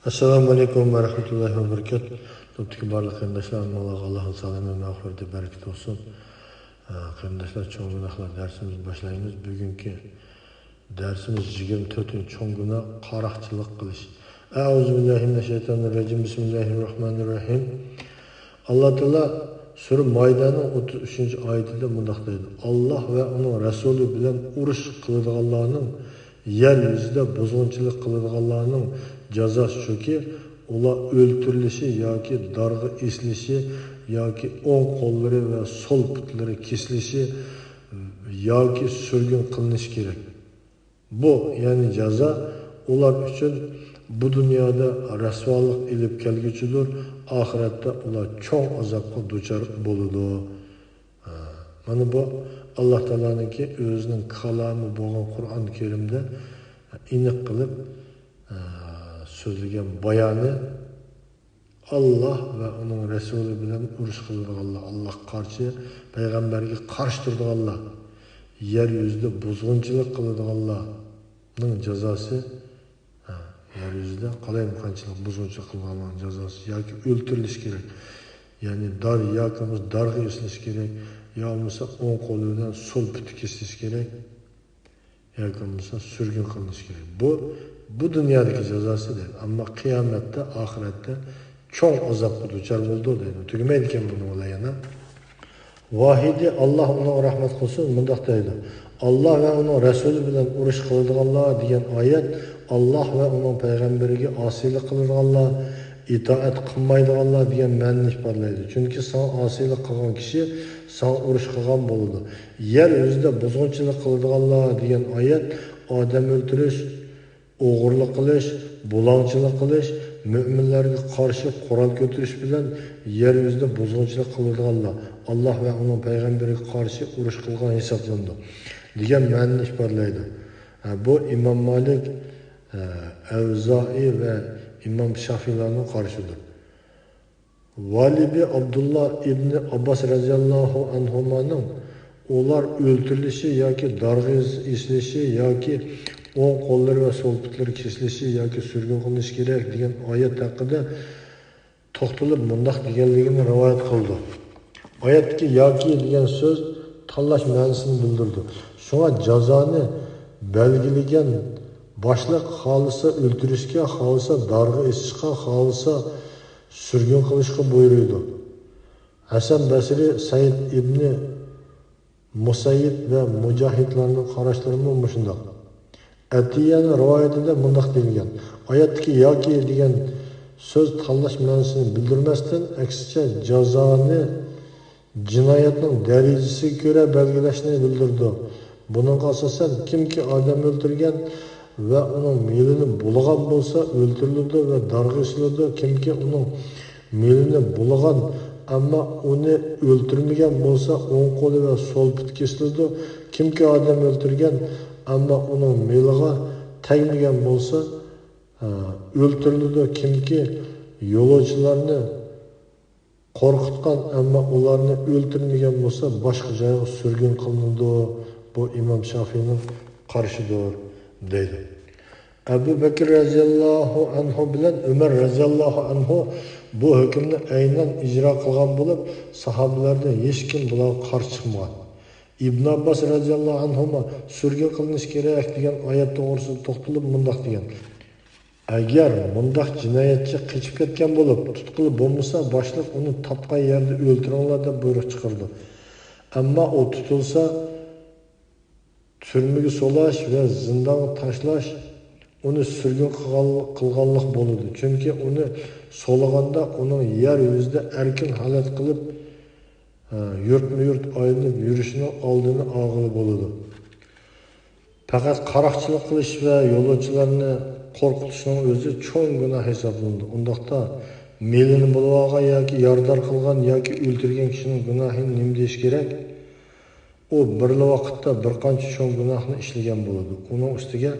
Assalamu alaikum wa rahmatullahi wa barakatuh. Topdagi barliq qarindoshlarimiz Allohning salom va mag'firati barakat olsun. Qarindoshlar, cho'ng gunohlar darsimizni boshlaymiz. Bugungi darsimiz 24-cho'ng gunoh qaroqchilik qilish. A'udzu billahi minash shaytonir rojim. Bismillahirrohmanirrohim. Alloh taolo Sura Maydaning 33-oyatida bunday deydi: Alloh va uning rasuli bilan urush qiladiganlarning yer yuzida buzg'unchilik qiladiganlarning jazosi shuki, ular o'ltirilishi yoki darg'a esilishi yoki o'ng qo'llari va so'l putlari kesilishi yoki surgun qilinishi kerak. Bu, ya'ni jazo ular uchun bu dunyoda rasvolik ilib kelguchidir, oxiratda ular cho'ng azobga duchor bo'ladi. Mana bu Alloh taoloninki o'zining kalomi bo'lgan Qur'on Karimda aniq qilib so'zlagan bayoni. Allah va uning rasuli bilan urush qiladiganlar, Allohga qarshi, payg'ambarga qarshi turadiganlar, yer yuzida buzg'unchilik qiladiganlarning jazosi, yer yuzida qalay qanchalik buzg'unchilik qilganlarning jazosi yoki o'ltirilish kerak. Ya'ni darga esilish kerak, yo bo'lmasa o'ng qo'li bilan so'l puti kesilish kerak, yoki bo'lmasa surgun qilinish kerak. Bu dunyodagi jazosi deydi. Ammo qiyomatda, oxiratda cho'ng azobga duchor bo'ldi deydi. Tugamaydi ekan buni olayana. Vahidi Alloh uning rahmat qilsin, bunday deydi: Alloh va uning rasuli bilan urush qiladiganlar degan oyat Alloh va uning payg'ambariga osiylik qiladiganlar, itoat qilmaydiganlar degan ma'noni ifodalaydi. Chunki sen osiylik qilgan kishi sen urush qilgan bo'ladi. Yer yuzida buzg'unchilik qiladiganlar degan oyat odam o'ldirish, o'g'irlik qilish, bulongchilik qilish, mo'minlarga qarshi qurol ko'tarish bilan yer yuzida buzg'unchilik qiladiganlar, Alloh va uning payg'ambariga qarshi urush qilgan hisoblanadi degan ma'noni ifodalaydi. Bu Imom Malik, Avzoiy va Imom Shafiylarning qarishidir. Valibi Abdullah ibn Abbas radhiyallohu anhumaning ular o'ltirilishi yoki darg'iz esilishi yoki o'ng qo'llari va so'l putlari kesilishi yoki surgun qilinishi kerak degan oyat haqida to'xtalib bundoq deganligini rivoyat qildi. Oyatdagi yoki degan so'z tanlash ma'nosini bildirdi. Shunga jazoni belgilagan boshliq xohlasa o'ltirishga, xohlasa darg'a esishga, xohlasa surgun qilishga buyurdi. Hasan Basri, Said ibn Musayyib va mujohidlarning qarashlari ham shunday. Atiyaning rivoyatida bunday deyilgan: oyatdagi yoki degan so'z tanlash ma'nosini bildirmasdan, aksicha jazoni jinoyatning darajasiga ko'ra belgilashni bildirdi. Buningga asosan kimki odam o'ldirgan va uning melini bulg'an bo'lsa o'ldiriladi va darg'a esiladi. Kimki uning melini bulg'an ammo uni o'ldirmagan bo'lsa o'ng qo'li va so'l puti kesiladi. Kimki odam o'ldirgan ammo uning meliga tegmagan bo'lsa o'ldiriladi. Kimki yo'lovchilarni qo'rqitgan ammo ularni o'ldirmagan bo'lsa boshqa joyga surgun qilinadi. Bu Imom Shafiyning qarishidir deydi. Abu Bakr radhiyallohu anhu bilan Umar radhiyallohu anhu bu hukmni aynan ijro qilgan bo'lib, sahobalardan hech kim bularga qarshi chiqmagan. Ibn Abbas radhiyallohu anhu surgun qilinish kerak degan oyat to'g'risida to'xtalib bundoq degan: agar bundoq jinoyatchi qochib ketgan bo'lib, tutqilib bo'lmasa, boshliq uni topgan yerda o'ldiringlar deb buyruq chiqardi. Ammo u tutilsa, turmaga solash va zindonga tashlash uni surgun qilganlik bo'ladi. Chunki uni so'laganda uning yer yuzida erkin holat qilib yurt aylanib yurishining oldini olg'ili bo'ladi. Faqat qaroqchilik qilish va yo'lovchilarni qo'rqitishning o'zi cho'ng gunoh hisoblanadi. Undaqda melini bulg'agan yoki yordar qilgan yoki o'ldirgan kishining gunohini nima deyish kerak? U bir vaqtda bir qancha cho'ng gunohni ishlagan bo'ladi. Uning ustiga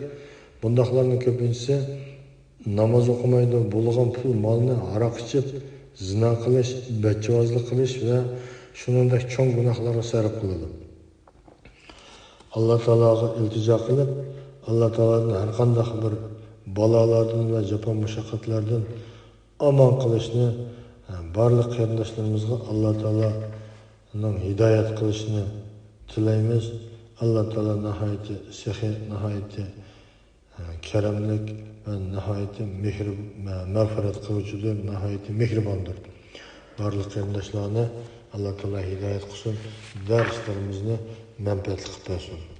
bundaqlarning ko'pinchisi namoz o'qimaydi, bulg'an pul molni aroq ichib, zina qilish, bachvozlik qilish va shuningdek cho'ng gunohlarga sarf qiladi. Alloh taologa iltijo qilib, Alloh taoloning har qanday bir balolardan va jafo mushaqqatlardan aman qilishni barliq qarindoshlarimizga Alloh taoloning hidoyat qilishini tilaymiz. Alloh taolo nihoyatda sehi, nihoyatda karamlik ve nihoyatda mağfiret qiluvchidir, nihoyatda mehribondir. Barliq qarindoshlarni Alloh taolo hidoyat qilsin, darslarimizni manfaatli qilib bersin.